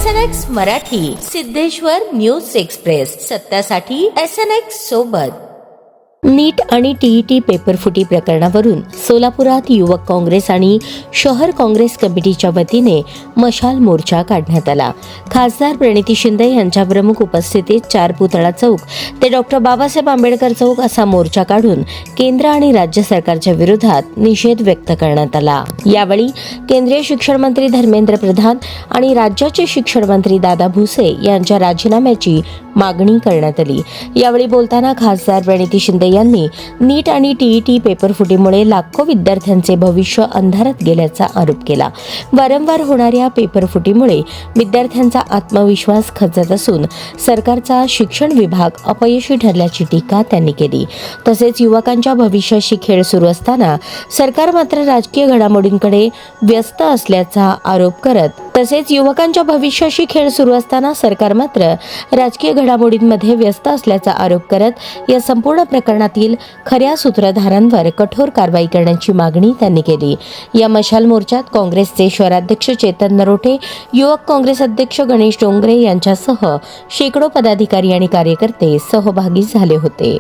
SNX Marathi, Siddheshwar news express, सत्यासाठी SNX सोबत। नीट आणि TET पेपरफुटी प्रकरणावरून सोलापुरात युवक काँग्रेस आणि शहर काँग्रेस कमिटीच्या वतीने मशाल मोर्चा काढण्यात आला। खासदार प्रणिती शिंदे यांच्या प्रमुख उपस्थितीत 4 पुतळा चौक ते डॉक्टर बाबासाहेब आंबेडकर चौक असा मोर्चा काढून केंद्र आणि राज्य सरकारच्या विरोधात निषेध व्यक्त करण्यात आला। यावेळी केंद्रीय शिक्षण मंत्री धर्मेंद्र प्रधान आणि राज्याचे शिक्षण मंत्री दादा भुसे यांच्या राजीनाम्याची मागणी करण्यात आली। यावेळी बोलताना खासदार प्रणिती शिंदे यांनी नीट आणि TET पेपरफुटीमुळे लाखो विद्यार्थ्यांचे भविष्य अंधारात गेल्याचा आरोप केला। वारंवार होणाऱ्या पेपरफुटीमुळे विद्यार्थ्यांचा आत्मविश्वास खचत असून सरकारचा शिक्षण विभाग अपयशी ठरल्याची टीका त्यांनी केली। तसेच युवकांच्या भविष्याशी खेळ सुरू असताना सरकार मात्र राजकीय घडामोडींकडे व्यस्त असल्याचा आरोप करत या संपूर्ण प्रकरणातील खऱ्या सूत्रधारांवर कठोर कारवाई करण्याची मागणी त्यांनी केली। या मशाल मोर्चात काँग्रेसचे शहराध्यक्ष चेतन नरोटे, युवक काँग्रेस अध्यक्ष गणेश डोंगरे यांच्यासह शेकडो पदाधिकारी आणि कार्यकर्ते सहभागी झाले होते।